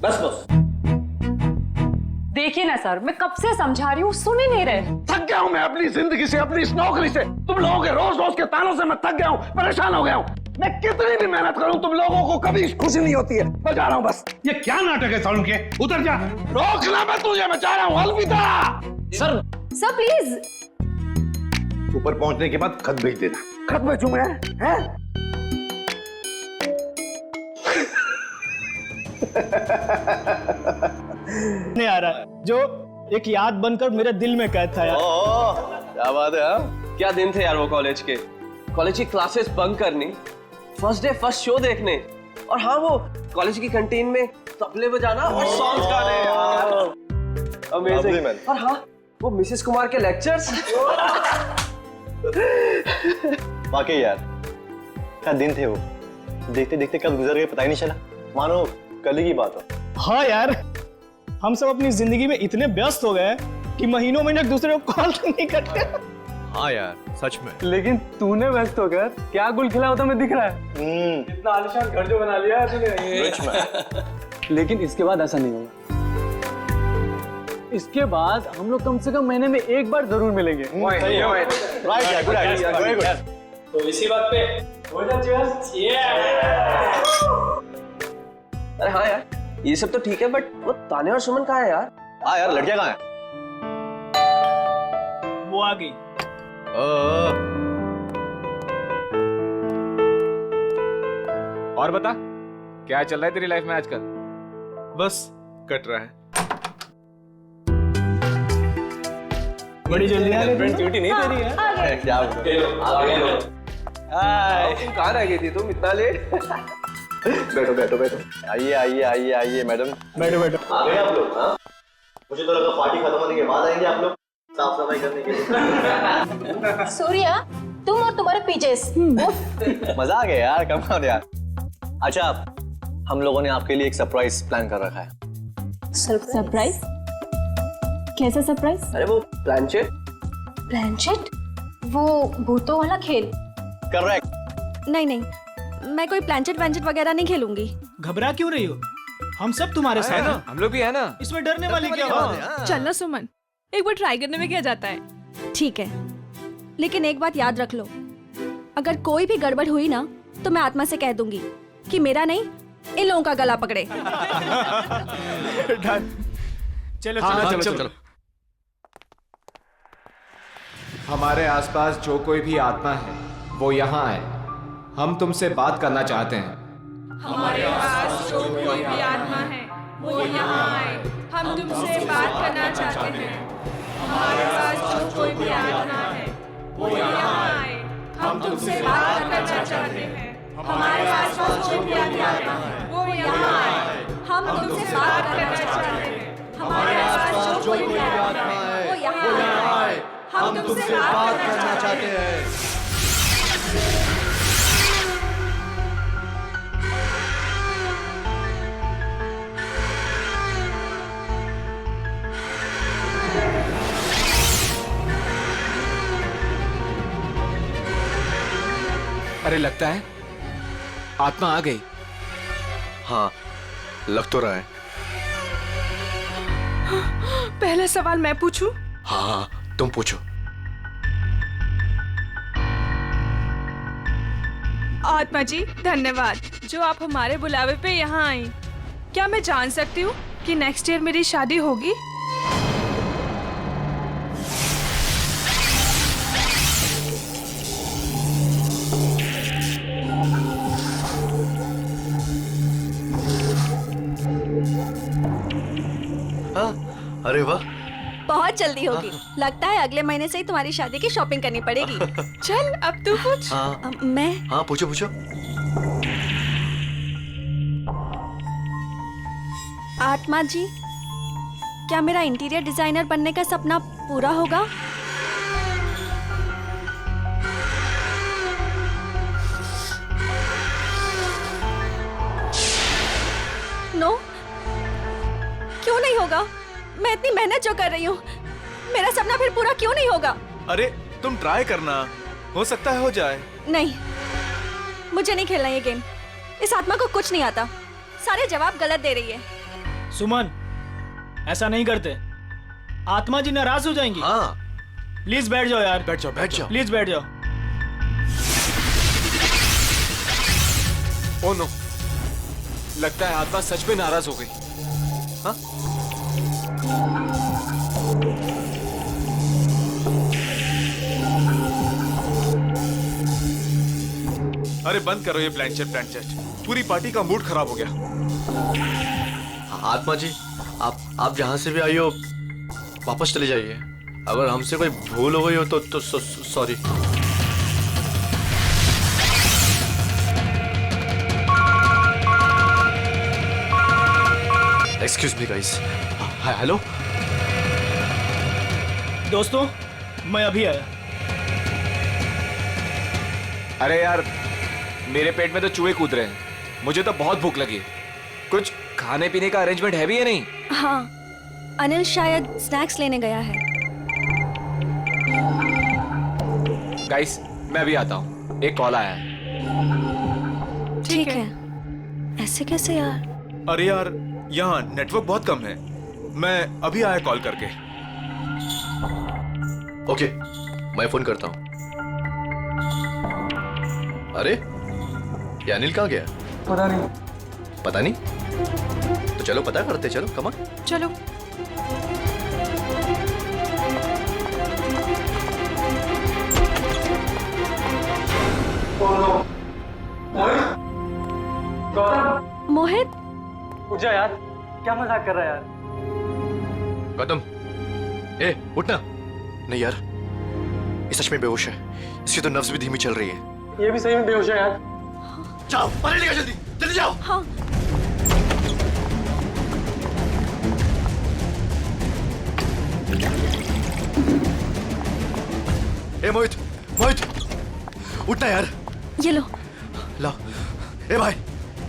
बस बस। देखिए ना सर, मैं कब से समझा रही हूँ, सुन ही नहीं रहे। थक गया हूँ मैं अपनी जिंदगी से, अपनी इस नौकरी से। तुम लोगों के रोज रोज के तानों से मैं थक गया हूँ, परेशान हो गया हूँ। मैं कितनी भी मेहनत करूँ तुम लोगों को कभी खुशी नहीं होती है। मैं जा रहा हूँ बस। ये क्या नाटक है साउंड के? उतर जा। रोकना मैं तुझे, मैं जा रहा हूँ। अलविदा। Sir please. ऊपर पहुंचने के बाद खत भेज देना। खत भेजूं मैं? हैं? नहीं आ रहा, जो एक याद बनकर मेरे दिल में कैद था यार। क्या बात है। हाँ, क्या दिन थे यार वो कॉलेज के। कॉलेज की क्लासेस बंक करनी, फर्स्ट डे फर्स्ट शो देखने, और हाँ वो कॉलेज की कैंटीन में तबले बजाना और सॉन्ग्स गाने यार। अमेजिंग। और हाँ वो मिसेस कुमार के लेक्चर्स। वाकई यार क्या दिन थे वो। देखते देखते कब गुजर गए पता ही नहीं चला, मानो कल ही की बात हो। हाँ यार, हम सब अपनी जिंदगी में इतने व्यस्त हो गए कि महीनों महीने एक दूसरे को कॉल तक नहीं करते। हाँ यार सच में। लेकिन तूने व्यस्त होकर क्या गुल खिला होता मैं दिख रहा है। इतना आलीशान घर जो बना लिया है तूने। लेकिन इसके बाद ऐसा नहीं होगा। इसके बाद हम लोग कम से कम महीने में एक बार जरूर मिलेंगे। Right, good idea, very good. तो इसी बात पे हो जा चीयर्स। अरे हाँ यार ये सब तो ठीक है, बट वो ताने और सुमन कहाँ है यार? हाँ यार, लड़कियां कहाँ हैं? वो आ गई। और बता क्या चल रहा है तेरी लाइफ में आजकल? बस कट रहा है। बड़ी जल्दी आ रही है। ड्यूटी नहीं दे रही है क्या हाय, तुम कहाँ रह गई थी तुम इतना लेट? बैठो बैठो बैठो। आइए आइए आइए आइए मैडम। बैठो बैठो। आ गए आप लोग? हाँ, मुझे तो लगा पार्टी खत्म होने के बाद आएंगे आप लोग साफ सफाई करने के लिए। सूर्या, तुम और तुम्हारे पीजेस। मजा आ गया यार, कम ऑन यार। अच्छा, हम लोगों ने आपके लिए एक सरप्राइज प्लान कर रखा है। सरप्राइज? कैसा सरप्राइज? अरे वो प्लानचेट। प्लानचेट? वो भूतों वाला खेल? करेक्ट। नहीं, मैं कोई प्लानचेट वैंचेट वगैरह नहीं खेलूंगी। घबरा क्यों रही हो? हम सब तुम्हारे साथ हैं। हम लोग भी है ना। इसमें डरने वाली क्या बात है? चलना सुमन, एक बार ट्राई करने में क्या जाता है। ठीक है, लेकिन एक बात याद रख लो, अगर कोई भी गड़बड़ हुई ना तो मैं आत्मा से कह दूंगी कि मेरा नहीं, इन लोगों का गला पकड़े। चलो चलो चलो। हमारे आसपास जो कोई भी आत्मा है वो यहाँ आए। हम तुमसे बात करना चाहते हैं। हमारे पास जो कोई भी आत्मा है वो यहाँ आए, हम तुमसे बात करना चाहते हैं। हमारे पास जो कोई भी आत्मा है वो यहाँ आए, हम तुमसे बात करना चाहते हैं। हमारे पास जो कोई भी आत्मा है वो यहाँ आए, हम तुमसे बात करना चाहते हैं। हमारे पास जो कोई भी आत्मा है वो यहाँ आए, हम तुमसे बात करना चाहते हैं। अरे लगता है आत्मा आ गई। हाँ लग तो रहा है। पहला सवाल मैं पूछूं? हाँ तुम पूछो। आत्मा जी धन्यवाद जो आप हमारे बुलावे पे यहाँ आई। क्या मैं जान सकती हूँ कि नेक्स्ट ईयर मेरी शादी होगी? अरे वाह, बहुत जल्दी होगी। लगता है अगले महीने से ही तुम्हारी शादी की शॉपिंग करनी पड़ेगी। चल अब तू पूछ। मैं? हाँ पूछो पूछो। आत्मा जी, क्या मेरा इंटीरियर डिजाइनर बनने का सपना पूरा होगा? नो, क्यों नहीं होगा? मैं इतनी मेहनत जो कर रही हूँ, मेरा सपना फिर पूरा क्यों नहीं होगा? अरे तुम ट्राई करना, हो सकता है हो जाए। नहीं, मुझे नहीं खेलना ये गेम। इस आत्मा को कुछ नहीं आता, सारे जवाब गलत दे रही है। सुमन, ऐसा नहीं करते, आत्मा जी नाराज हो जाएंगी। हाँ प्लीज बैठ जाओ यार, बैठ जाओ प्लीज बैठ जाओ। ओ नो, लगता है आत्मा सच में नाराज हो गई। हाँ? अरे बंद करो ये प्लैंचेट, पूरी पार्टी का मूड खराब हो गया। आत्मा जी, आप जहां से भी आई हो वापस चले जाइए। अगर हमसे कोई भूल हो गई हो तो sorry. Excuse me guys. Hello दोस्तों, मैं अभी आया। अरे यार, मेरे पेट में तो चूहे कूद रहे हैं, मुझे तो बहुत भूख लगी है। कुछ खाने पीने का अरेंजमेंट है भी या नहीं? हाँ, अनिल शायद स्नैक्स लेने गया है। गाइस, मैं अभी आता हूँ, एक कॉल आया है। ठीक है। ऐसे कैसे यार? अरे यार, यहाँ नेटवर्क बहुत कम है, मैं अभी आया कॉल करके। ओके, मैं फोन करता हूँ। अरे ये अनिल कहाँ गया? पता नहीं। तो चलो पता करते, चलो कम ऑन। चलो। मोहित, उठ जा यार, क्या मजाक कर रहा है यार? गौतम, ए उठना। नहीं यार, ये सच में बेहोश है, इसकी तो नब्ज भी धीमी चल रही है। ये भी सही में बेहोश है यार। जाओ पानी लेकर, जल्दी जल्दी जाओ। हाँ। ए मोहित, उठना यार। ये लो। ला। ए भाई,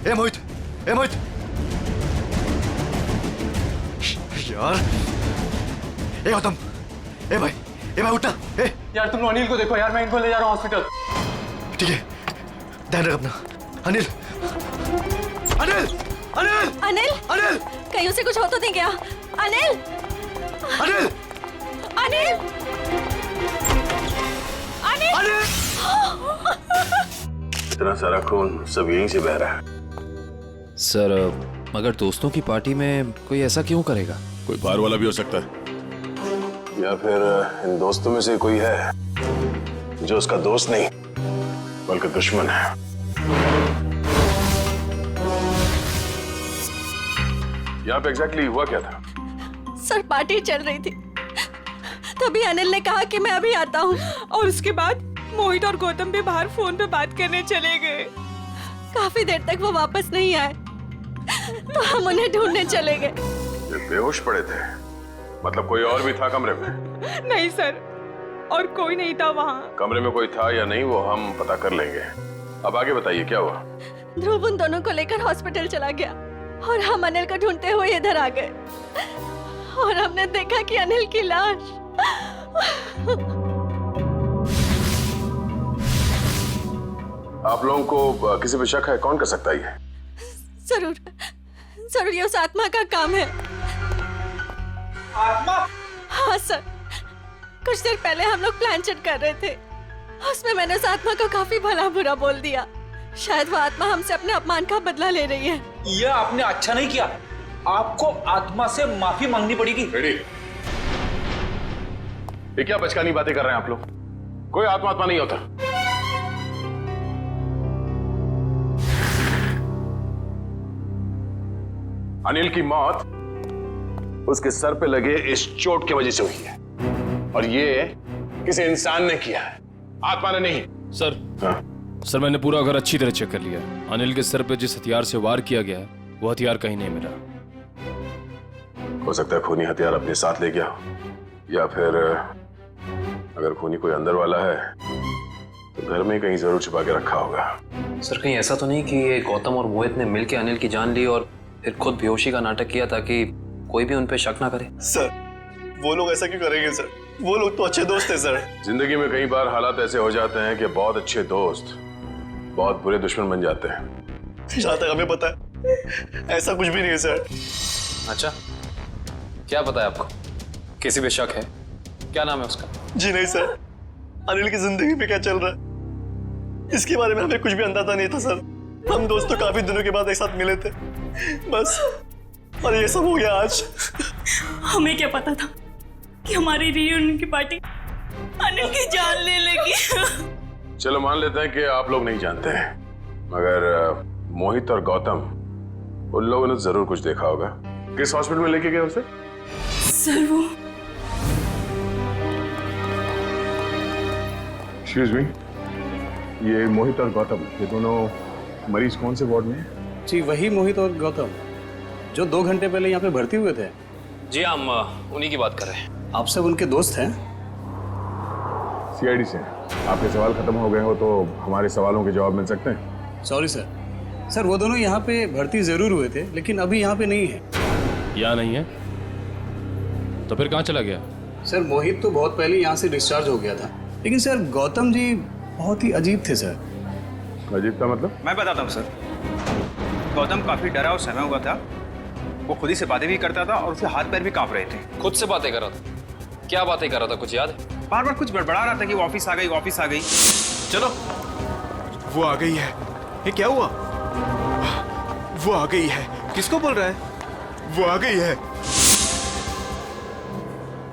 ए मोहित, यार। ए गौतम, ए भाई उठना। ए यार तुम अनिल को देखो यार, मैं इनको ले जा रहा हूँ हॉस्पिटल। ठीक है, ध्यान रख अपना। अनिल, कहीं उसे कुछ हो तो नहीं गया? अनिल। इतना सारा खून सब यहीं से बह रहा है। सर, मगर दोस्तों की पार्टी में कोई ऐसा क्यों करेगा? कोई बाहर वाला भी हो सकता है, या फिर इन दोस्तों में से कोई है जो उसका दोस्त नहीं बल्कि दुश्मन है। यहाँ पे एग्जैक्टली हुआ क्या था? सर, पार्टी चल रही थी, तभी अनिल ने कहा कि मैं अभी आता हूँ, और उसके बाद मोहित और गौतम भी बाहर फोन पे बात करने चले गए। काफी देर तक वो वापस नहीं आए, तो हम उन्हें ढूंढने चले गए। ये बेहोश पड़े थे, मतलब कोई और भी था कमरे में? नहीं सर, और कोई नहीं था वहाँ। कमरे में कोई था या नहीं वो हम पता कर लेंगे। अब आगे बताइए क्या हुआ? ध्रुव उन दोनों को लेकर हॉस्पिटल चला गया, और हम अनिल को ढूंढते हुए इधर आ गए, और हमने देखा कि अनिल की लाश। आप लोगों को किसी पे शक है? कौन कर सकता है ये? जरूर ये उस आत्मा का काम है। आत्मा? हाँ सर, कुछ देर पहले हम लोग प्लान कर रहे थे, उसमें मैंने उस आत्मा को काफी भला बुरा बोल दिया। शायद वो आत्मा हमसे अपने अपमान का बदला ले रही है। ये आपने अच्छा नहीं किया, आपको आत्मा से माफी मांगनी पड़ेगी। रेडी? ये क्या बचकानी बातें कर रहे हैं आप लोग? कोई आत्मा नहीं होता। अनिल की मौत उसके सर पे लगे इस चोट की वजह से हुई है, और ये किसी इंसान ने किया है, आत्मा ने नहीं। सर, हाँ? सर मैंने पूरा घर अच्छी तरह चेक कर लिया। अनिल के सर पे जिस हथियार से वार किया गया वो हथियार कहीं नहीं मिला। हो सकता है खूनी हथियार अपने साथ ले गया, या फिर अगर खूनी कोई अंदर वाला है तो घर में कहीं जरूर छिपा के रखा होगा। सर, कहीं ऐसा तो नहीं कि ये गौतम और मोहित ने मिलकर अनिल की जान ली और फिर खुद बेहोशी का नाटक किया ताकि कोई भी उन पे शक ना करे? सर, वो लोग ऐसा क्यों करेंगे सर? वो लोग तो अच्छे दोस्त हैं सर। जिंदगी में कई बार हालात ऐसे हो जाते हैं कि बहुत अच्छे दोस्त बहुत बुरे दुश्मन बन जाते हैं। जहाँ तक हमें पता है ऐसा कुछ भी नहीं है सर। अच्छा, क्या पता है आपको? किसी पे शक है? क्या नाम है उसका? जी नहीं सर, अनिल की जिंदगी पे क्या चल रहा है इसके बारे में हमें कुछ भी अंदाजा नहीं था सर। हम दोस्त तो काफी दिनों के बाद एक साथ मिले थे बस, और ये सब हो गया आज। हमें क्या पता था कि हमारी रियूनियन की पार्टी अनिल की जान ले लेगी। चलो मान लेते हैं कि आप लोग नहीं जानते हैं, मगर मोहित और गौतम, उन लोगों ने जरूर कुछ देखा होगा। किस हॉस्पिटल में लेके गए उसे? सर वो एक्सक्यूज मी, ये मोहित और गौतम, ये दोनों मरीज कौन से वार्ड में हैं? जी वही मोहित और गौतम जो 2 घंटे पहले यहाँ पे भर्ती हुए थे। जी हम उन्हीं की बात कर रहे हैं। आप सब उनके दोस्त हैं? सीआईडी से। आपके सवाल खत्म हो गए हो तो हमारे सवालों के जवाब मिल सकते हैं? Sorry sir. सर वो दोनों यहाँ पे भर्ती जरूर हुए थे लेकिन अभी यहाँ पे नहीं है। यहाँ नहीं है तो फिर कहाँ चला गया? सर मोहित तो बहुत पहले यहाँ से डिस्चार्ज हो गया था, लेकिन सर गौतम जी बहुत ही अजीब थे सर। अजीब का मतलब? मैं बताता हूँ सर। गौतम काफी डरा और सहमा हुआ था। वो खुद ही से बातें भी करता था और उसके हाथ पैर भी कांप रहे थे। खुद से बातें कर रहा था? क्या बातें कर रहा था, कुछ याद है? बार बार कुछ बड़बड़ा रहा था कि वो ऑफिस आ गई, ऑफिस आ गई। चलो, वो आ गई है। ये क्या हुआ? वो आ गई है। किसको बोल रहा है? वो आ गई है।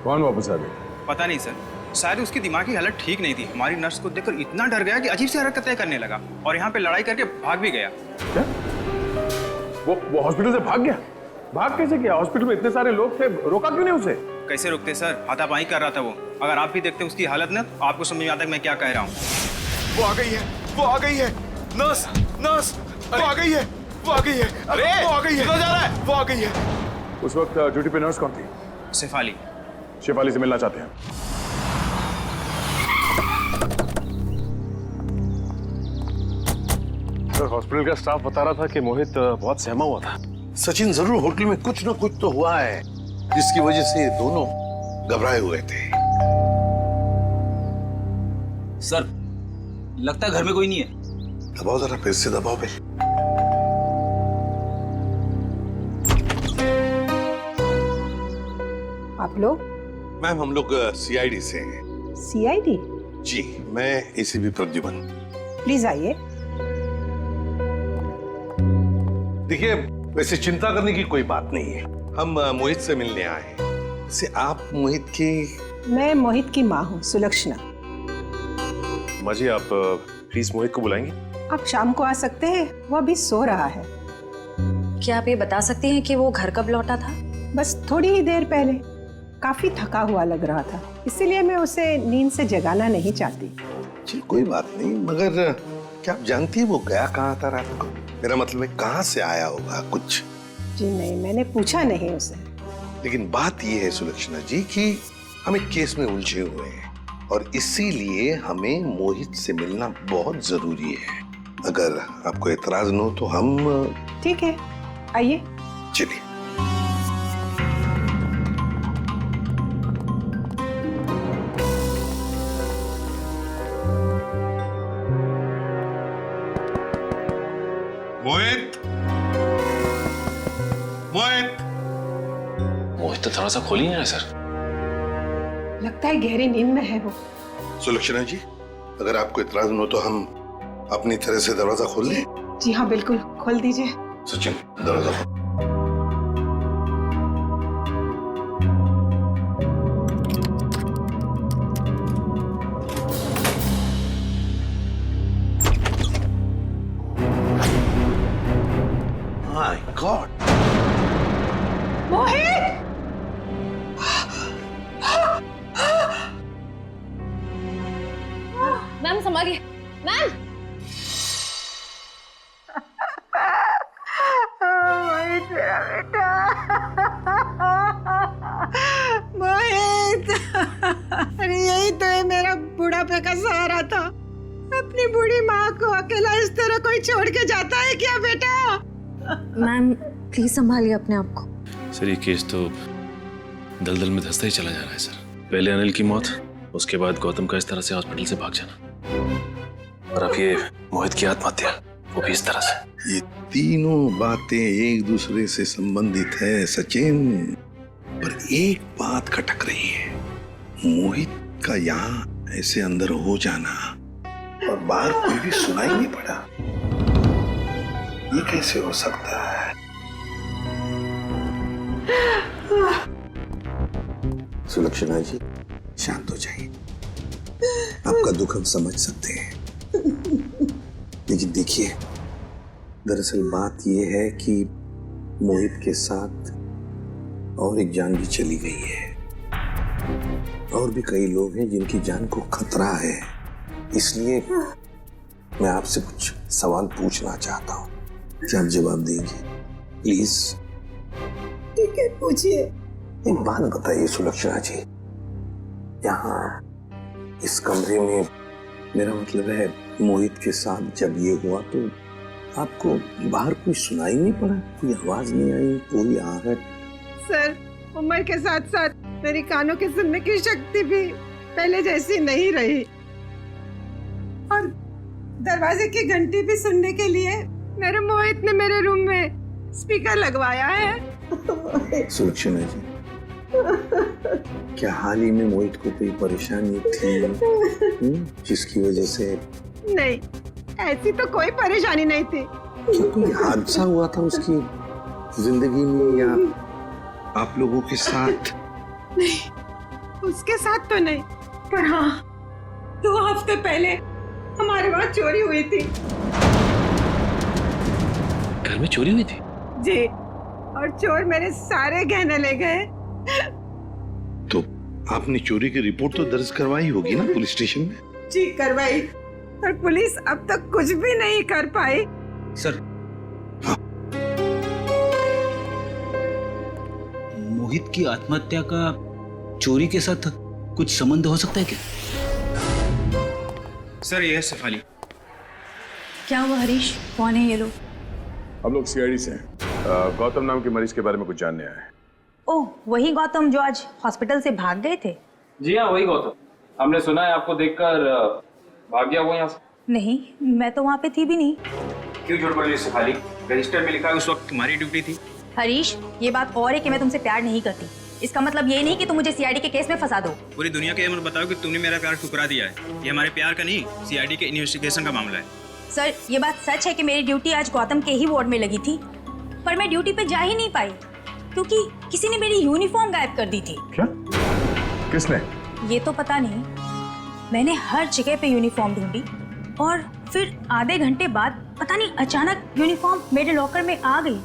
कौन वापस आ गई? पता नहीं सर, शायद उसकी दिमागी हालत ठीक नहीं थी। हमारी नर्स को देखकर इतना डर गया कि अजीब सी हरकतें करने लगा और यहाँ पे लड़ाई करके भाग भी गया। क्या? वो हॉस्पिटल से भाग गया? भाग कैसे गया? हॉस्पिटल में इतने सारे लोग थे, रोका क्यों नहीं उसे? कैसे रुकते सर, हाथापाई कर रहा था वो। अगर आप भी देखते उसकी हालत ना, तो आपको समझ में आता है मैं क्या कह रहा हूँ। वो आ गई है। वो आ गई है। नर्स, नर्स, वो आ गई है। वो आ गई है। अरे वो आ गई है। किधर जा रहा है? वो आ गई है। उस वक्त ड्यूटी पे नर्स कौन थी? शेफाली। शेफाली से मिलना चाहते हैं। सर हॉस्पिटल का स्टाफ बता रहा था कि मोहित बहुत सहमा हुआ था। सचिन, जरूर होटल में कुछ ना कुछ तो हुआ है जिसकी वजह से दोनों घबराए हुए थे। सर लगता है घर में कोई नहीं है। दबाओ जरा, फिर से दबाओ पे। आप लोग? मैम हम लोग सीआईडी से हैं। सीआईडी? जी, मैं एसीपी प्रद्युमन। प्लीज आइए। देखिए, वैसे चिंता करने की कोई बात नहीं है। हम मोहित से मिलने आए हैं। से आप मोहित की? मैं मोहित की माँ हूँ, सुलक्षणा। माँ जी, आप प्लीज मोहित को बुलाएंगे? आप शाम को आ सकते हैं, वो अभी सो रहा है। क्या आप ये बता सकती हैं कि वो घर कब लौटा था? बस थोड़ी ही देर पहले। काफी थका हुआ लग रहा था, इसीलिए मैं उसे नींद से जगाना नहीं चाहती। जी कोई बात नहीं, मगर क्या आप जानती है वो गया कहाँ था रात को? मेरा मतलब है कहाँ से आया होगा कुछ? जी नहीं, मैंने पूछा नहीं उसे। लेकिन बात ये है सुलक्षणा जी कि हम एक केस में उलझे हुए हैं और इसीलिए हमें मोहित से मिलना बहुत जरूरी है। अगर आपको एतराज न हो तो हम... ठीक है, आइए। चलिए। मोहित, मोहित, मोहित तो दरवाजा खोल ही नहीं रहा सर। लगता है गहरी नींद में है वो। सुलक्षणा जी, अगर आपको इतराज न हो तो हम अपनी तरह से दरवाजा खोल लें? जी हाँ बिल्कुल, खोल दीजिए। सचिन, दरवाजा खोल। My God! मोहित! मैम संभालिए, मैम। मोहित मेरा बेटा। मोहित, अरे यही तो है मेरा बुढ़ापे का सहारा था। अपनी बूढ़ी माँ को अकेला इस तरह कोई छोड़ के जाता है क्या बेटा? मैम प्लीज संभालिए अपने आप को। सर ये केस तो दलदल में धंसता ही चला जा रहा है सर। पहले अनिल की मौत, उसके बाद गौतम का इस तरह से हॉस्पिटल से भाग जाना, और अब ये मोहित की आत्महत्या। वो भी इस तरह से। ये तीनों बातें एक दूसरे से संबंधित है सचिन, पर एक बात खटक रही है। मोहित का यहाँ ऐसे अंदर हो जाना और बाहर कोई भी सुनाई नहीं पड़ा, ये कैसे हो सकता है? सुलक्षणा जी, शांत हो जाइए। आपका दुख हम समझ सकते हैं, लेकिन देखिए, दरअसल बात यह है कि मोहित के साथ और एक जान भी चली गई है, और भी कई लोग हैं जिनकी जान को खतरा है। इसलिए मैं आपसे कुछ सवाल पूछना चाहता हूँ, क्या आप जवाब देंगे प्लीज? ठीक है, पूछिए। एक बात बताइए सुलक्षणा जी, यहाँ इस कमरे में, मेरा मतलब है मोहित के साथ जब ये हुआ तो आपको बाहर कोई सुनाई नहीं पड़ा? कोई आवाज नहीं आई, कोई आहट? सर, उम्र के साथ साथ मेरी कानों की सुनने की शक्ति भी पहले जैसी नहीं रही, और दरवाजे की घंटी भी सुनने के लिए मेरे मोहित ने मेरे रूम में स्पीकर लगवाया है। सुलक्षणा जी, क्या हाल ही में मोहित को कोई परेशानी थी जिसकी वजह से? नहीं, ऐसी तो कोई परेशानी नहीं थी। क्या कोई हादसा हुआ था उसकी जिंदगी में, या आप लोगों के साथ? नहीं, उसके साथ तो नहीं, पर हाँ, 2 हफ्ते पहले हमारे वहाँ चोरी हुई थी। घर में चोरी हुई थी? जी, और चोर मेरे सारे गहने ले गए। तो आपने चोरी की रिपोर्ट तो दर्ज करवाई होगी ना पुलिस स्टेशन में? जी, करवाई, पर पुलिस अब तक कुछ भी नहीं कर पाई। सर, मोहित की आत्महत्या का चोरी के साथ कुछ संबंध हो सकता है क्या? सर, ये है शेफाली। क्या हुआ हरीश? कौन है ये लोग? हम लोग सीआईडी से हैं। गौतम नाम के मरीज के बारे में कुछ जानने आए हैं। ओह, वही गौतम जो आज हॉस्पिटल से भाग गए थे? जी हाँ, वही गौतम। हमने सुना है आपको देखकर भाग गया वो यहाँ से। नहीं, मैं तो वहाँ पे थी भी नहीं। क्यों झूठ बोल रही है शेफाली? रजिस्टर में लिखा है उस वक्त तुम्हारी ड्यूटी थी। हरीश, ये बात और है कि मैं तुमसे प्यार नहीं करती। इसका मतलब ये नहीं कि तुम मुझे सीआईडी के केस में फंसा दो। पूरी दुनिया को ये मत बताओ कि तुमने मेरा प्यार ठुकरा दिया है। ये हमारे प्यार का नहीं, सीआईडी के इन्वेस्टिगेशन का मामला है। सर, ये बात सच है कि मेरी ड्यूटी आज गौतम के ही वार्ड में लगी थी, पर मैं ड्यूटी पे जा ही नहीं पाई क्योंकि किसी ने मेरी यूनिफॉर्म गायब कर दी थी। क्या? किसने? ये तो पता नहीं। मैंने हर जगह पे यूनिफॉर्म ढूंढी और फिर आधे घंटे बाद पता नहीं अचानक यूनिफॉर्म मेरे लॉकर में आ गई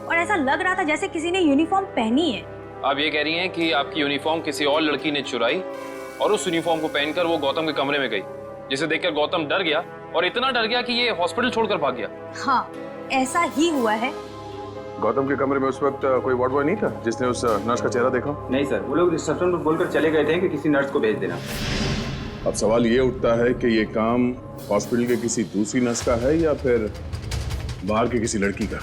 और ऐसा लग रहा था जैसे किसी ने यूनिफॉर्म पहनी है। आप ये कह रही हैं कि आपकी यूनिफॉर्म किसी और लड़की ने चुराई और उस यूनिफॉर्म को पहनकर वो गौतम के कमरे में गई, जिसे देखकर गौतम डर गया और इतना डर गया कि ये हॉस्पिटल छोड़कर भाग गया। हाँ, ऐसा ही हुआ है। गौतम के कमरे में उस वक्त कोई वार्ड बॉय नहीं था जिसने उस नर्स का चेहरा देखा? नहीं सर, वो लोग रिसेप्शन पर बोलकर चले गए थे कि किसी नर्स को भेज देना। अब सवाल ये उठता है कि ये काम हॉस्पिटल के किसी दूसरी नर्स का है या फिर बाहर की किसी लड़की का?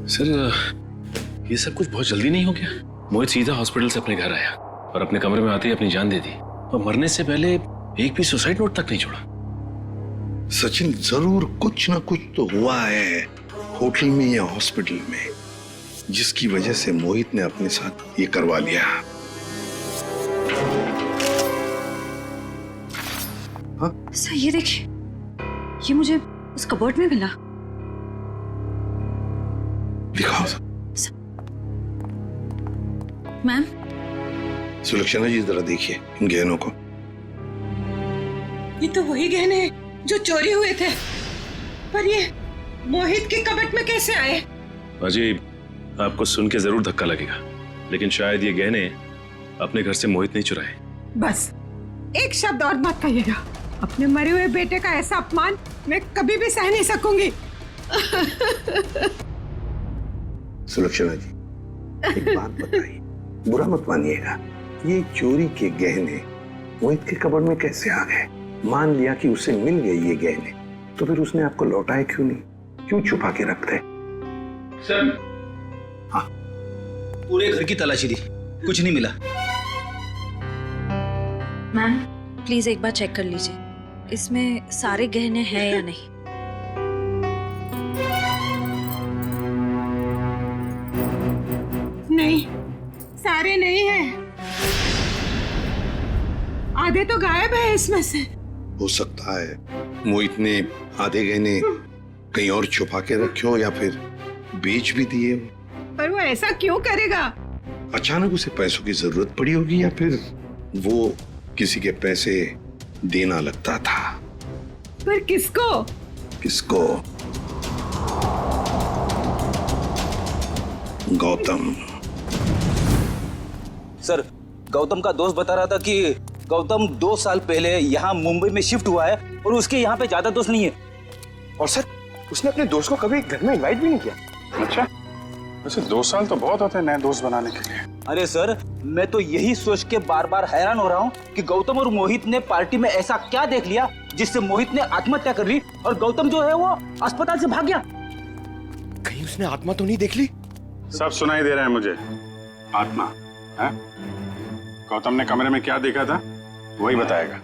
सर, ये सब कुछ बहुत जल्दी नहीं हो गया? मोहित सीधा हॉस्पिटल से अपने घर आया और अपने कमरे में आते ही अपनी जान दे दी, और मरने से पहले एक भी सुसाइड नोट तक नहीं छोड़ा। सचिन, जरूर कुछ ना कुछ तो हुआ है होटल में या हॉस्पिटल में, जिसकी वजह से मोहित ने अपने साथ ये करवा लिया। हाँ? सर, ये देखिए, ये मुझे उस कबर्ड में मिला। दिखाओ। मैम। सुलक्षणा जी, जरा देखिए इन गहनों को। ये तो वही गहने जो चोरी हुए थे, पर ये मोहित के कबर्ड में कैसे आए? अजीब, आपको सुन के जरूर धक्का लगेगा, लेकिन शायद ये गहने अपने घर से मोहित नहीं चुराए। बस एक शब्द और मत कहिएगा। अपने मरे हुए बेटे का ऐसा अपमान मैं कभी भी सह नहीं सकूंगी। सुलक्षणा जी, एक बात बताइए, बुरा मत मानिएगा, ये चोरी के गहने मोहित के कबर्ड में कैसे आ गए? मान लिया कि उसे मिल गए ये गहने, तो फिर उसने आपको लौटाए क्यों नहीं? क्यों छुपा के रखते? सर, हाँ, पूरे घर की तलाशी दी, कुछ नहीं मिला। मैम प्लीज एक बार चेक कर लीजिए, इसमें सारे गहने हैं या नहीं। नहीं, सारे नहीं हैं। आधे तो गायब है इसमें से। हो सकता है मोहित ने आधे गहने कहीं और छुपा के रखे हो या फिर बेच भी दिए। पर वो ऐसा क्यों करेगा? अचानक उसे पैसों की जरूरत पड़ी होगी या फिर वो किसी के पैसे देना लगता था। पर किसको? किसको? गौतम। सर, गौतम का दोस्त बता रहा था कि गौतम 2 साल पहले यहाँ मुंबई में शिफ्ट हुआ है और उसके यहाँ पे ज्यादा दोस्त नहीं है। और सर उसने अपने दोस्त को कभी घर में इनवाइट भी नहीं किया। अच्छा, वैसे 2 साल तो बहुत होते हैं नए दोस्त बनाने के लिए। अरे सर, मैं तो यही सोच के बार बार हैरान हो रहा हूँ कि गौतम और मोहित ने पार्टी में ऐसा क्या देख लिया जिससे मोहित ने आत्महत्या कर ली और गौतम जो है वो अस्पताल से भाग गया। कहीं उसने आत्मा तो नहीं देख ली? सब सुनाई दे रहा है मुझे। आत्मा है? गौतम ने कमरे में क्या देखा था वही बताएगा।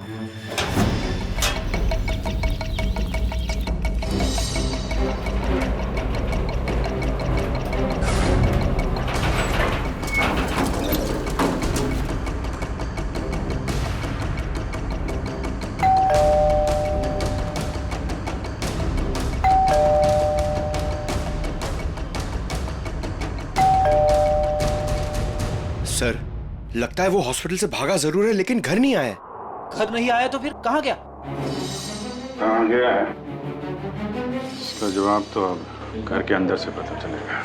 सर लगता है वो हॉस्पिटल से भागा जरूर है लेकिन घर नहीं आया। घर नहीं आया तो फिर कहाँ गया? कहाँ गया है इसका जवाब तो अब घर के अंदर से पता चलेगा।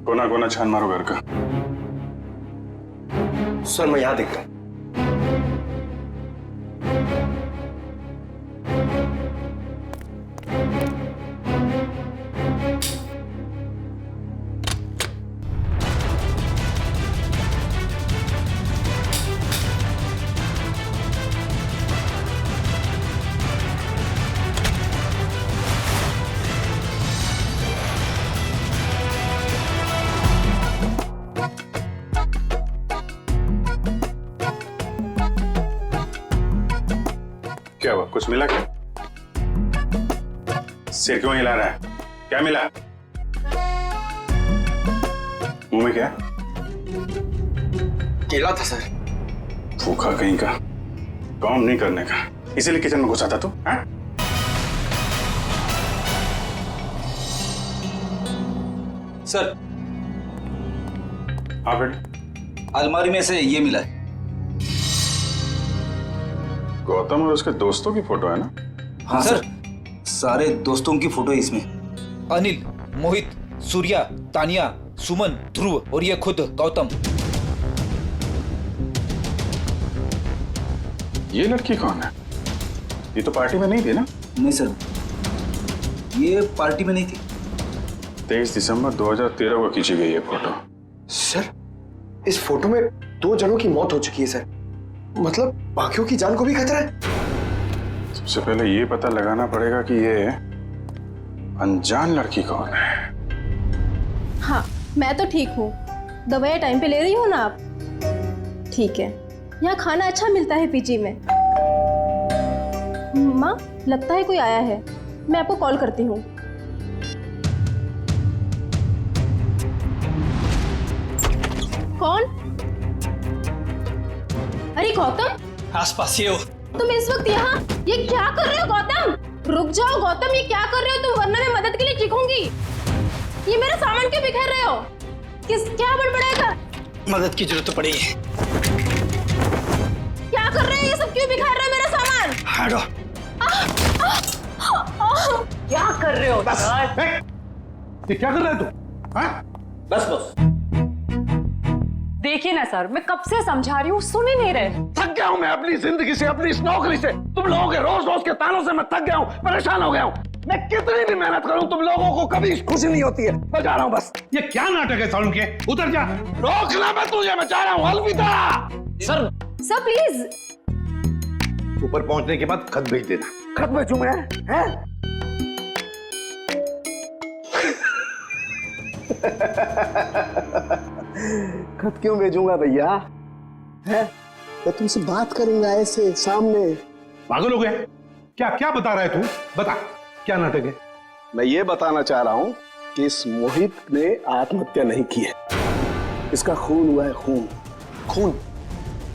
कोना कोना छान मारो घर का। सर मैं यहाँ देखता हूँ। क्या हुआ? कुछ मिला क्या? सिर क्यों हिला रहा है? क्या मिला? मुंह में क्या? केला था सर। भूखा कहीं का, काम नहीं करने का, इसीलिए किचन में घुसा था तू? हाँ? सर, हाँ बेटे। अलमारी में से ये मिला है। गौतम और उसके दोस्तों की फोटो है ना? हाँ सर, सारे दोस्तों की फोटो है इसमें। अनिल, मोहित, सूर्या, तानिया, सुमन, ध्रुव और ये खुद गौतम। ये लड़की कौन है? ये तो पार्टी में नहीं थी ना? नहीं सर, ये पार्टी में नहीं थी। 23 दिसंबर 2013 को खींची गई है फोटो। सर इस फोटो में 2 जनों की मौत हो चुकी है सर, मतलब बाकियों की जान को भी खतरा है। सबसे पहले ये पता लगाना पड़ेगा कि ये अनजान लड़की कौन है। हाँ, मैं तो ठीक हूँ। दवाइयाँ टाइम पे ले रही हो ना आप? ठीक है। यहाँ खाना अच्छा मिलता है पीजी में। माँ, लगता है कोई आया है, मैं आपको कॉल करती हूँ। कौन? अरे गौतम, आसपास ही हो। तुम इस वक्त यहाँ ये क्या कर रहे हो गौतम? रुक जाओ गौतम, ये क्या कर रहे हो तुम, वरना मैं मदद के लिए चीखूंगी। ये मेरा सामान क्यों बिखेर रहे हो? क्या बड़बड़ाएगा? मदद की जरूरत पड़ेगी। क्या कर रहे हो? ये सब क्यों बिखेर रहे हो मेरा सामान? हटो। क्या कर रहे हो? ये क्या कर रहा है तू? बस बस। देखिए ना सर, मैं कब से समझा रही हूँ, सुन ही नहीं रहे। थक गया हूँ मैं अपनी जिंदगी से, अपनी इस नौकरी से। तुम लोगों के रोज रोज के तानों से मैं थक गया हूँ, परेशान हो गया हूँ। मैं कितनी भी मेहनत करूँ तुम लोगों को कभी खुशी नहीं होती है। मैं जा रहा हूँ बस। ये क्या नाटक है सालू के? उतर जा। रोकना मैं तुझे, मैं जा रहा हूँ। अलविदा। Sir sir please. ऊपर पहुंचने के बाद खत भेज देना। खत भेजूं मैं? हैं? खत क्यों भेजूंगा भैया? है? मैं तुमसे बात करूंगा ऐसे सामने। पागल हो गया? क्या क्या बता रहा है तू? बता, क्या नाटक है? मैं ये बताना चाह रहा हूं कि इस मोहित ने आत्महत्या नहीं की है, इसका खून हुआ है, खून। खून?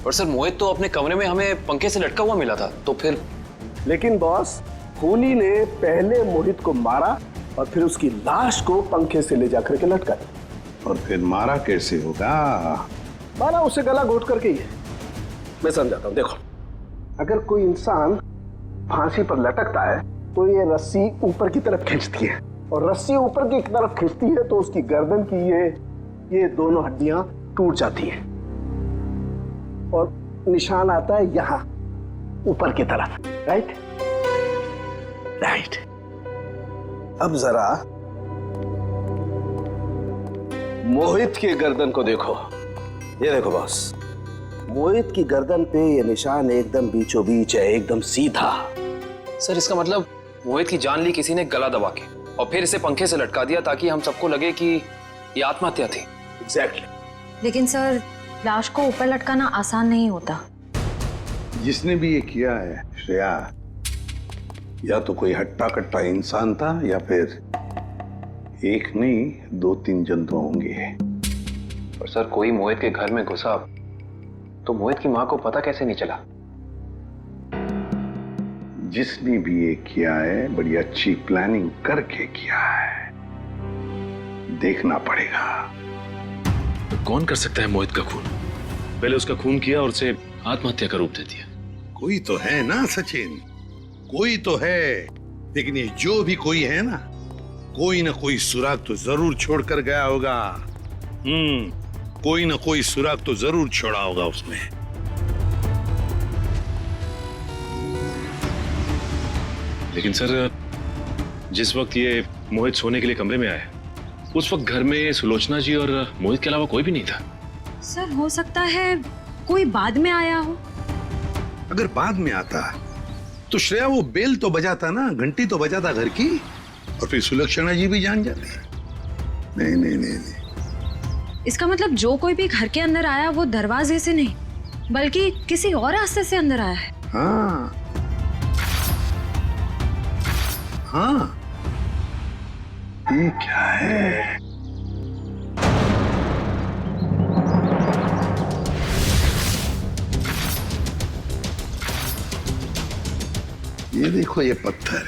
पर सर मोहित तो अपने कमरे में हमें पंखे से लटका हुआ मिला था, तो फिर? लेकिन बॉस, खूनी ने पहले मोहित को मारा और फिर उसकी लाश को पंखे से ले जाकर के लटका दिया। और फिर मारा कैसे होगा? मारा उसे गला घोट करके ही। मैं समझाता हूं, देखो, अगर कोई इंसान फांसी पर लटकता है तो ये रस्सी ऊपर की तरफ खींचती है, और रस्सी ऊपर की तरफ खींचती है तो उसकी गर्दन की ये दोनों हड्डियां टूट जाती हैं और निशान आता है यहां ऊपर की तरफ। Right right. अब जरा मोहित की गर्दन को देखो। ये देखो बॉस, मोहित की गर्दन पे ये निशान एकदम बीचों बीच है, एकदम सीधा। सर इसका मतलब मोहित की जान ली किसी ने गला दबा के और फिर इसे पंखे से लटका दिया ताकि हम सबको लगे कि ये आत्महत्या थी। एग्जैक्टली। लेकिन सर लाश को ऊपर लटकाना आसान नहीं होता। जिसने भी ये किया है श्रेया, या तो कोई हट्टा कट्टा इंसान था या फिर एक नहीं 2-3 जंतु होंगे। और सर कोई मोहित के घर में घुसा तो मोहित की मां को पता कैसे नहीं चला? जिसने भी ये किया है बड़ी अच्छी प्लानिंग करके किया है, देखना पड़ेगा। तो कौन कर सकता है मोहित का खून? पहले उसका खून किया और उसे आत्महत्या का रूप दे दिया। कोई तो है ना सचिन, कोई तो है। लेकिन ये जो भी कोई है ना कोई सुराग तो जरूर छोड़कर गया होगा। कोई ना कोई सुराग तो जरूर छोड़ा होगा उसने। लेकिन सर जिस वक्त ये मोहित सोने के लिए कमरे में आया उस वक्त घर में सुलोचना जी और मोहित के अलावा कोई भी नहीं था। सर हो सकता है कोई बाद में आया हो। अगर बाद में आता तो श्रेया वो बेल तो बजाता ना, घंटी तो बजाता घर की, और फिर सुलक्षणा जी भी जान जाती। नहीं नहीं नहीं नहीं। इसका मतलब जो कोई भी घर के अंदर आया वो दरवाजे से नहीं बल्कि किसी और रास्ते से अंदर आया है। हाँ हाँ, ये क्या है? ये देखो, ये पत्थर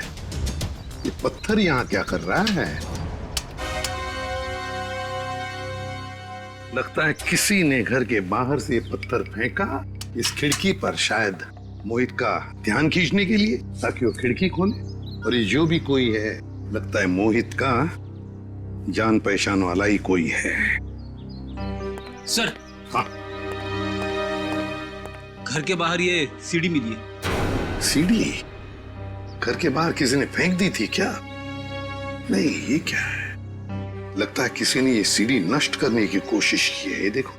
यहां क्या कर रहा है? लगता है किसी ने घर के बाहर से ये पत्थर फेंका इस खिड़की पर, शायद मोहित का ध्यान खींचने के लिए, ताकि वो खिड़की खोले। और ये जो भी कोई है लगता है मोहित का जान पहचान वाला ही कोई है। सर। हाँ। घर के बाहर ये सीढ़ी मिली है। सीढ़ी? घर के बाहर किसी ने फेंक दी थी क्या? नहीं, ये क्या है? लगता है किसी ने ये सीढ़ी नष्ट करने की कोशिश की है। ये देखो,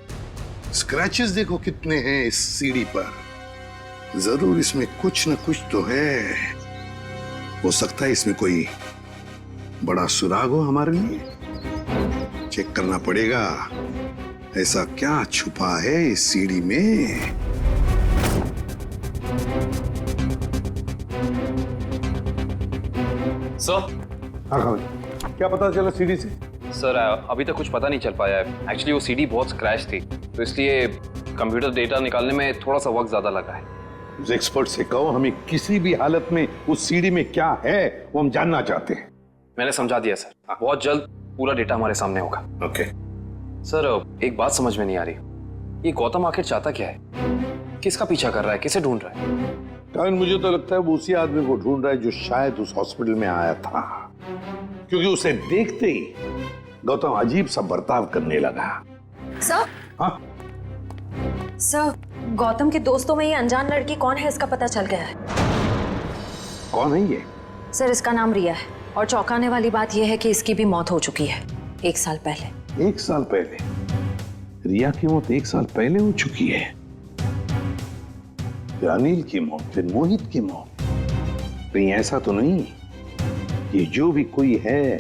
स्क्रैचेस देखो कितने हैं इस सीढ़ी पर। जरूर इसमें कुछ न कुछ तो है। हो सकता है इसमें कोई बड़ा सुराग हो हमारे लिए। चेक करना पड़ेगा ऐसा क्या छुपा है इस सीढ़ी में। सर। हाँ, क्या पता चला सीढ़ी से? सर अभी तक कुछ पता नहीं चल पाया है। एक्चुअली वो सीढ़ी बहुत स्क्रैच थी तो इसलिए कंप्यूटर डेटा निकालने में थोड़ा सा वक्त ज्यादा लगा है। उस एक्सपर्ट से कहो हमें किसी भी हालत में उस सीढ़ी में क्या है वो हम जानना चाहते हैं। मैंने समझा दिया सर, बहुत जल्द पूरा डेटा हमारे सामने होगा। ओके। सर एक बात समझ में नहीं आ रही, ये गौतम आखिर चाहता क्या है? किसका पीछा कर रहा है? किसे ढूंढ रहा है? कारण मुझे तो लगता है वो उसी आदमी को ढूंढ रहा है जो शायद उस हॉस्पिटल में आया था, क्योंकि उसे देखते ही गौतम अजीब सा बर्ताव करने लगा। सर। हाँ? सर गौतम के दोस्तों में ये अनजान लड़की कौन है इसका पता चल गया है। कौन है ये? सर इसका नाम रिया है और चौंकाने वाली बात यह है कि इसकी भी मौत हो चुकी है 1 साल पहले। 1 साल पहले? रिया की मौत 1 साल पहले हो चुकी है? फिर अनिल की मौत, फिर मोहित की मौत। कहीं ऐसा तो नहीं कि जो भी कोई है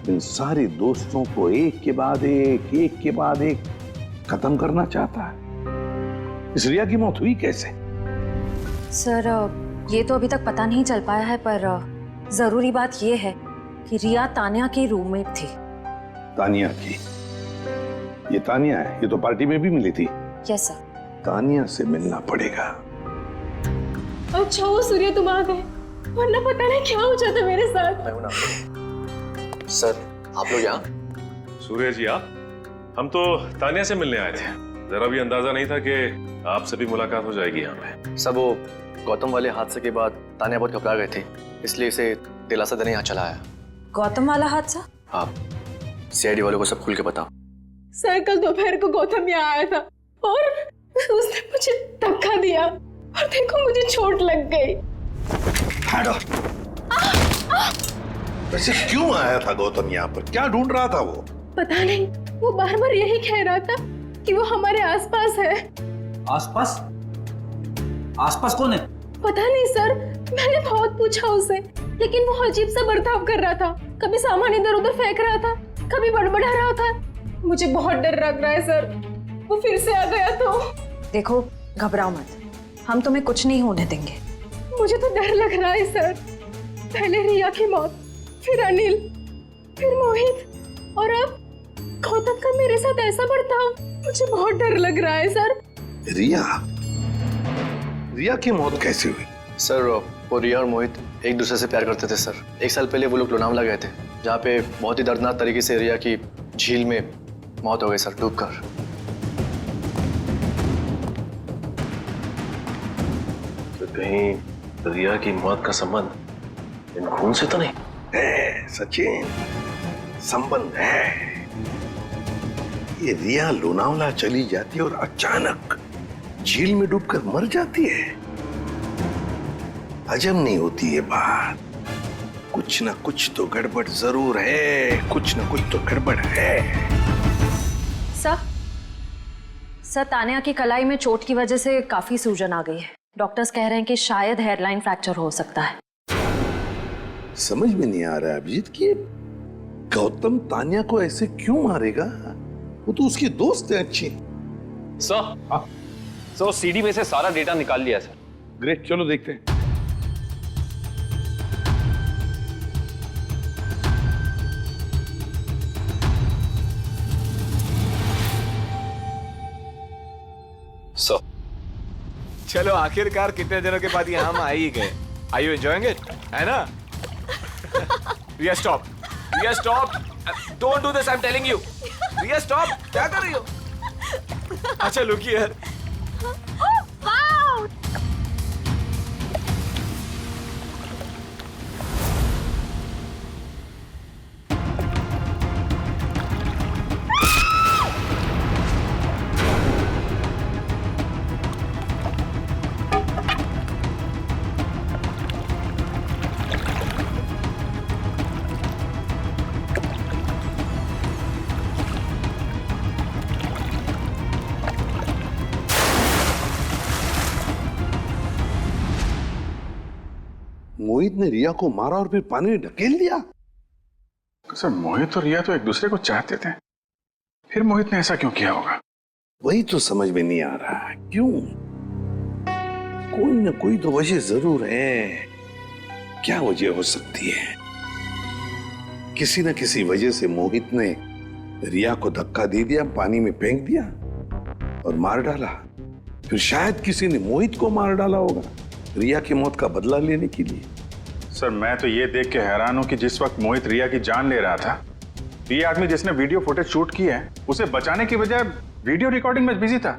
इन सारे दोस्तों को एक के बाद एक खत्म करना चाहता है? इस रिया की मौत हुई कैसे? सर ये तो अभी तक पता नहीं चल पाया है, पर जरूरी बात ये है कि रिया तानिया की रूममेट थी। तानिया की? ये तानिया है, ये तो पार्टी में भी मिली थी। Yes sir. तानिया से मिलना पड़ेगा। अच्छा वो सूर्य तुम आ गए, वरना पता नहीं क्या हो जाता मेरे साथ। सर आप लोग यहाँ? सूर्य जी आप? हम तो तानिया से मिलने आए थे। जरा भी अंदाजा नहीं था कि आपसे भी मुलाकात हो जाएगी यहाँ पे। सब वो गौतम वाले हादसे के बाद तानिया बहुत घबरा गए थे, इसलिए इसे दिलासा देने यहाँ चला आया। गौतम वाला हादसा? आप सीआईडी वालों को सब खुल के बताओ। सर कल दोपहर को गौतम यहाँ आया था और उसने मुझे धक्का दिया और देखो मुझे चोट लग गई। वैसे क्यों आया था गौतम यहाँ पर? क्या ढूंढ रहा था वो? पता नहीं, वो बार बार यही कह रहा था कि वो हमारे आसपास है। आसपास? आसपास कौन है? पता नहीं सर, मैंने बहुत पूछा उसे, लेकिन वो अजीब सा बर्ताव कर रहा था। कभी सामान इधर उधर फेंक रहा था, कभी बड़बड़ा रहा था। मुझे बहुत डर लग रहा है सर, वो फिर से आ गया तो। देखो घबराओ मत, हम तुम्हें कुछ नहीं होने देंगे। मुझे तो डर लग रहा है सर। पहले रिया की मौत, फिर अनिल, फिर मोहित और अब गौतम का मेरे साथ ऐसा बर्ताव। मुझे बहुत डर लग रहा है सर। रिया की मौत कैसे हुई? सर वो रिया और मोहित एक दूसरे से प्यार करते थे सर। 1 साल पहले वो लोग लोनावला गए थे, जहाँ पे बहुत ही दर्दनाक तरीके से रिया की झील में मौत हो गई सर, डूबकर। तो कहीं रिया की मौत का संबंध इन खून से तो नहीं है? सचिन, संबंध है। ये रिया लोनावला चली जाती है और अचानक झील में डूबकर मर जाती है। हजम नहीं होती ये बात। कुछ ना कुछ तो गड़बड़ जरूर है, कुछ ना कुछ तो गड़बड़ है। सर तानिया की कलाई में चोट की वजह से काफी सूजन आ गई है। डॉक्टर्स कह रहे हैं कि शायद हेयरलाइन फ्रैक्चर हो सकता है। समझ में नहीं आ रहा है अभिजीत कि गौतम तानिया को ऐसे क्यों मारेगा? वो तो उसकी दोस्त है अच्छी। सर सीडी में से सारा डेटा निकाल लिया सर। ग्रेट, चलो देखते हैं। चलो आखिरकार कितने दिनों के बाद यहाँ हम आ ही गए। Are you enjoying it? है ना? Riya stop, Riya stop, don't do this, I am telling you. Riya stop, क्या कर रही हो? अच्छा लुक हियर। मोहित ने रिया को मारा और फिर पानी में ढकेल दिया। सर मोहित और रिया तो एक दूसरे को चाहते थे, फिर मोहित ने ऐसा क्यों किया होगा? वही तो समझ में नहीं आ रहा, क्यों? कोई ना कोई तो वजह जरूर है। क्या वजह हो सकती है? किसी ना किसी वजह से मोहित ने रिया को धक्का दे दिया, पानी में फेंक दिया और मार डाला। फिर शायद किसी ने मोहित को मार डाला होगा रिया की मौत का बदला लेने के लिए। सर मैं तो ये देख के हैरान हूं कि जिस वक्त मोहित रिया की जान ले रहा था, ये आदमी जिसने वीडियो फुटेज शूट की है उसे बचाने की बजाय वीडियो रिकॉर्डिंग में बिजी था।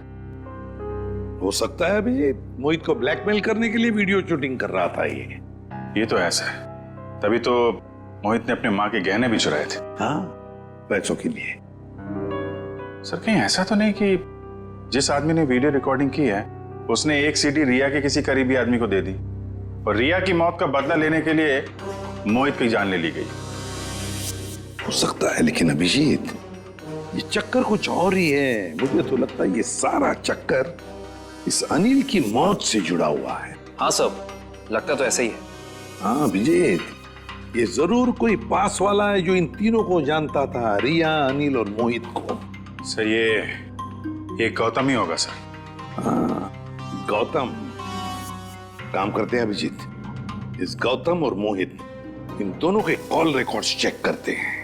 हो सकता है अभी मोहित को ब्लैकमेल करने के लिए वीडियो शूटिंग कर रहा था ये तो ऐसा है, तभी तो मोहित ने अपने माँ के गहने भी चुराए थे। हाँ, पैसों के लिए। सर कहीं ऐसा तो नहीं कि जिस आदमी ने वीडियो रिकॉर्डिंग की है उसने एक सीडी रिया के किसी करीबी आदमी को दे दी और रिया की मौत का बदला लेने के लिए मोहित की जान ले ली गई? हो सकता है, लेकिन अभिजीत ये चक्कर कुछ और ही है। मुझे तो लगता है ये सारा चक्कर इस अनिल की मौत से जुड़ा हुआ है। हाँ सब, लगता तो ऐसे ही है। हाँ अभिजीत, ये जरूर कोई पास वाला है जो इन तीनों को जानता था, रिया, अनिल और मोहित को। सर ये गौतम ही होगा सर। हाँ गौतम। काम करते हैं अभिजीत, इस गौतम और मोहित इन दोनों के कॉल रिकॉर्ड्स चेक करते हैं।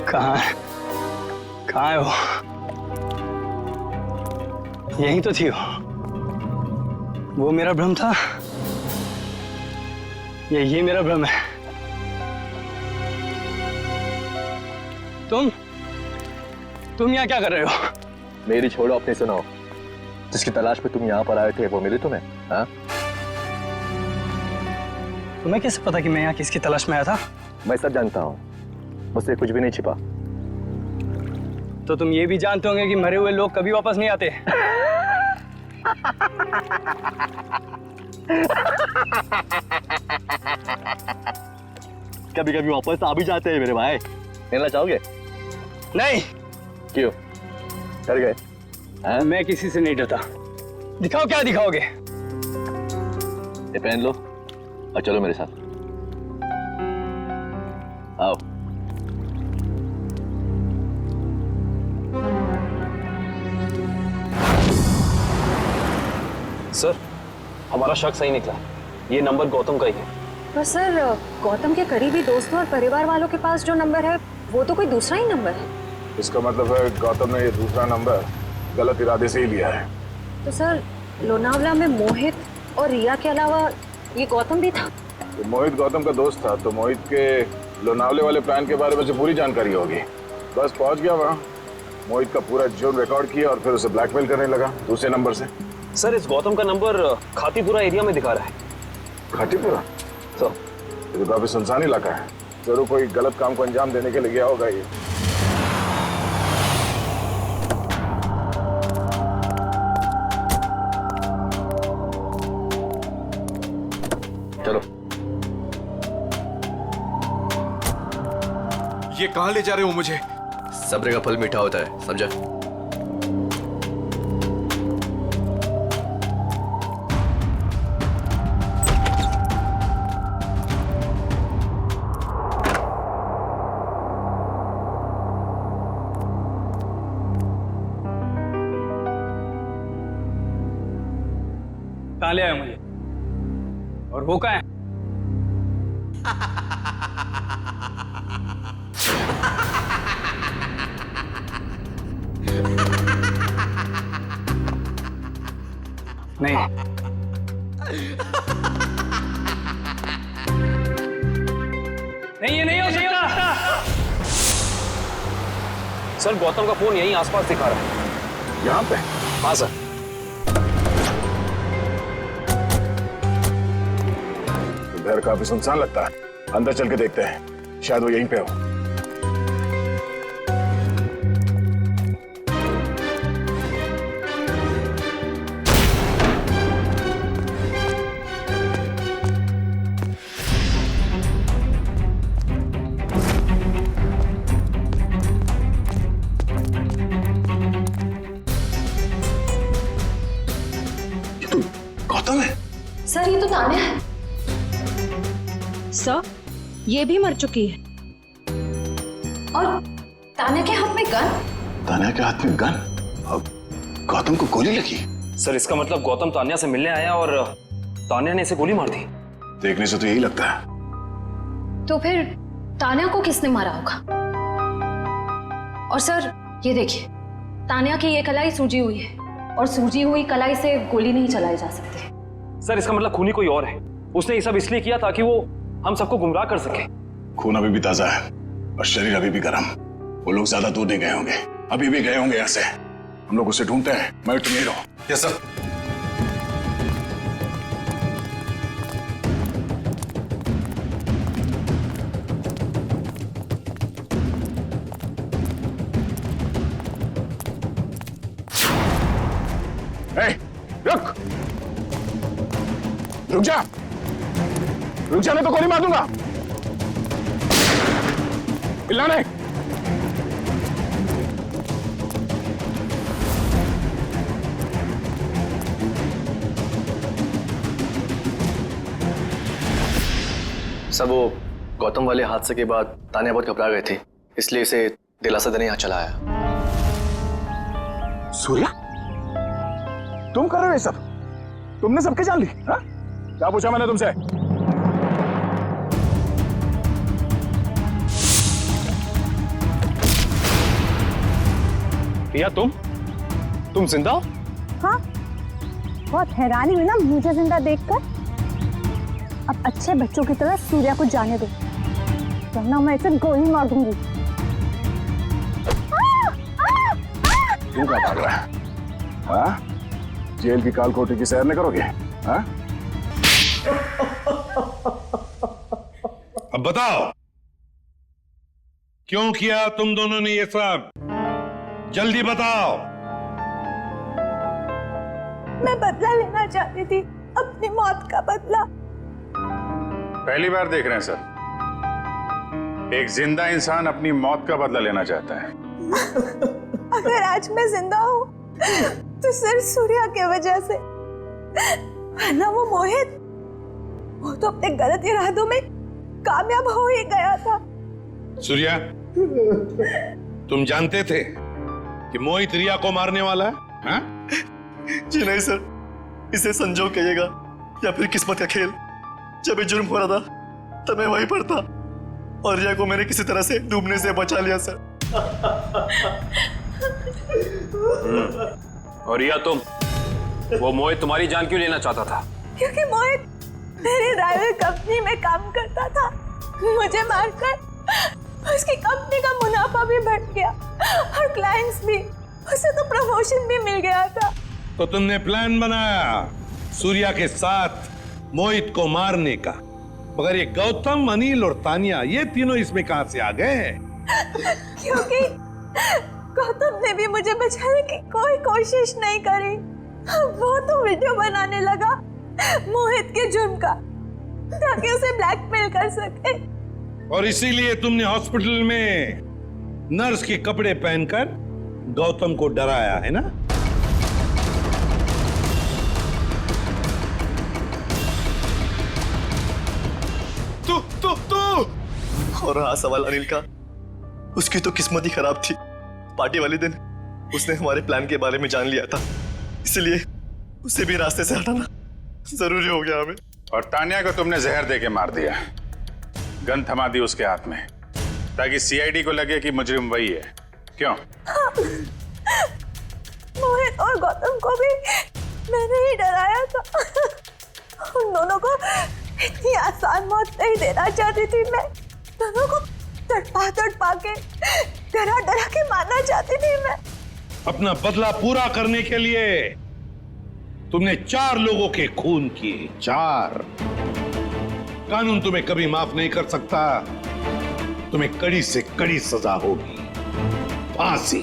कहाँ है वो? यही तो थी वो मेरा भ्रम था या ये मेरा भ्रम है? तुम यहाँ क्या कर रहे हो? मेरी छोड़ो, अपनी सुनाओ। जिसकी तलाश में तुम यहाँ पर आए थे वो मिली तुम्हें? हाँ? तुम्हें कैसे पता कि मैं यहाँ किसकी तलाश में आया था? मैं सब जानता हूँ, मुझसे कुछ भी नहीं छिपा। तो तुम ये भी जानते होंगे कि मरे हुए लोग कभी वापस नहीं आते। कभी कभी वापस आ भी जाते हैं मेरे भाई। मिलना चाहोगे? नहीं। क्यों? डर गए? मैं किसी से नहीं डरता। दिखाओ क्या दिखाओगे? ये पहन लो और चलो मेरे साथ। आओ। सर, हमारा शक सही निकला। ये नंबर गौतम का ही है। पर सर, गौतम के करीबी दोस्तों और परिवार वालों के पास जो नंबर है वो तो कोई दूसरा ही नंबर है। इसका मतलब है गौतम ने ये दूसरा नंबर गलत इरादे से ही लिया है। तो सर, लोनावला में मोहित और रिया के अलावा ये गौतम भी था? तो मोहित गौतम का दोस्त था, तो मोहित के लोनावले वाले प्लान के बारे में से पूरी जानकारी होगी। बस पहुंच गया वहाँ, मोहित का पूरा जोन रिकॉर्ड किया और फिर उसे ब्लैकमेल करने लगा दूसरे नंबर से। सर, इस गौतम का नंबर खातीपुरा एरिया में दिखा रहा है। खातीपुरा? तो ये तो काफी सुनसान इलाका है। जरूर कोई गलत काम को अंजाम देने के लिए गया होगा ये। चलो। ये कहां ले जा रहे हो मुझे? सब्र का फल मीठा होता है, समझा? कहाँ ले आए मुझे? और वो कहाँ है? नहीं। नहीं, ये नहीं हो सकता। सर, गौतम का फोन यहीं आसपास दिखा रहा है। यहाँ पे? हाँ सर। घर काफी सुनसान लगता है, अंदर चल के देखते हैं, शायद वो यहीं पे हो। ये तो गौतम है। सर, ये तो तान्या है। सर, ये भी मर चुकी है। और तान्या के हाथ में गन? तान्या के हाथ में गन? अब गौतम को गोली लगी? सर, इसका मतलब गौतम तान्या से मिलने आया और तान्या ने इसे गोली मार दी। देखने से तो यही लगता है। तो फिर तान्या को किसने मारा होगा? और सर, ये देखिए, तान्या की ये कलाई सूजी हुई है और सूजी हुई कलाई से गोली नहीं चलाई जा सकती। सर, इसका मतलब खूनी कोई और है। उसने ये सब इसलिए किया ताकि वो हम सबको गुमराह कर सके। खून अभी भी ताजा है और शरीर अभी भी गर्म। वो लोग ज्यादा दूर नहीं गए होंगे, अभी भी गए होंगे यहाँ से। हम लोग उसे ढूंढते हैं। मैं तुम यहीं रहो। Yes sir. रुक रुक जा, रुक जा, मैं तो गोली मार दूंगा। चिल्लाने। सब वो गौतम वाले हादसे के बाद तानिया बहुत घबरा गए थे, इसलिए इसे दिलासा देने यहाँ चला आया। सूर्या, तुम कर रहे हो ये सब? तुमने सबके जान ली? हाँ? क्या पूछा मैंने तुमसे? रिया, तुम जिंदा हो? हाँ, बहुत हैरानी हुई ना मुझे जिंदा देखकर। अब अच्छे बच्चों की तरह सूर्या को जाने दो, वरना मैं इसे गोली मार दूंगी। क्यों क्या भाग रहा है? हाँ? जेल की कालकोठी की सैर नहीं करोगे? हाँ? अब बताओ, क्यों किया तुम दोनों ने ये सब? जल्दी बताओ। मैं बदला लेना चाहती थी, अपनी मौत का बदला। पहली बार देख रहे हैं सर, एक जिंदा इंसान अपनी मौत का बदला लेना चाहता है। अगर आज मैं जिंदा हूँ तो सिर्फ सूर्या की वजह से, वरना वो मोहित, वो तो अपने गलत इरादों में कामयाब हो ही गया था। सूर्या, तुम जानते थे कि मोहित रिया को मारने वाला है? हाँ? जी नहीं सर, इसे संजोग कहिएगा या फिर किस्मत का खेल। जब ये जुर्म हो रहा था तब मैं वहीं पर था और रिया को मैंने किसी तरह से डूबने से बचा लिया सर। और रिया, वो मोहित तुम्हारी जान क्यों लेना चाहता था? क्योंकि मोहित मेरी ड्राइवर कंपनी में काम करता था। मुझे मारकर उसकी कंपनी का मुनाफा भी बढ़ गया और क्लाइंट्स भी, उसे तो प्रमोशन भी मिल गया था। तो तुमने प्लान बनाया सूर्या के साथ मोहित को मारने का, मगर ये गौतम, अनिल और तानिया, ये तीनों इसमें कहां से आ गए? क्योंकि गौतम ने भी मुझे बचाने की कोई कोशिश नहीं करी। वो तो वीडियो बनाने लगा मोहित के जुर्म का, ताकि उसे ब्लैकमेल कर सके। और इसीलिए तुमने हॉस्पिटल में नर्स के कपड़े पहनकर गौतम को डराया, है ना? तू और हाँ, सवाल अनिल का, उसकी तो किस्मत ही खराब थी। पार्टी वाले दिन उसने हमारे प्लान के बारे में जान लिया था, इसलिए उसे भी रास्ते से हटाना जरूरी हो गया हमें। और तानिया को तुमने जहर देके मार दिया, गन थमा दी उसके हाथ में, ताकि सीआईडी को लगे कि मुजरिम वही है। क्यों? मोहित और गौतम को भी मैंने ही डराया था। उन दोनों को इतनी आसान मौत नहीं देना चाहती थी मैं। दोनों को तड़पा के, डरा के मारना चाहती थी मैं। अपना बदला पूरा करने के लिए तुमने 4 लोगों के खून किए, 4। कानून तुम्हें कभी माफ नहीं कर सकता। तुम्हें कड़ी से कड़ी सजा होगी, फांसी।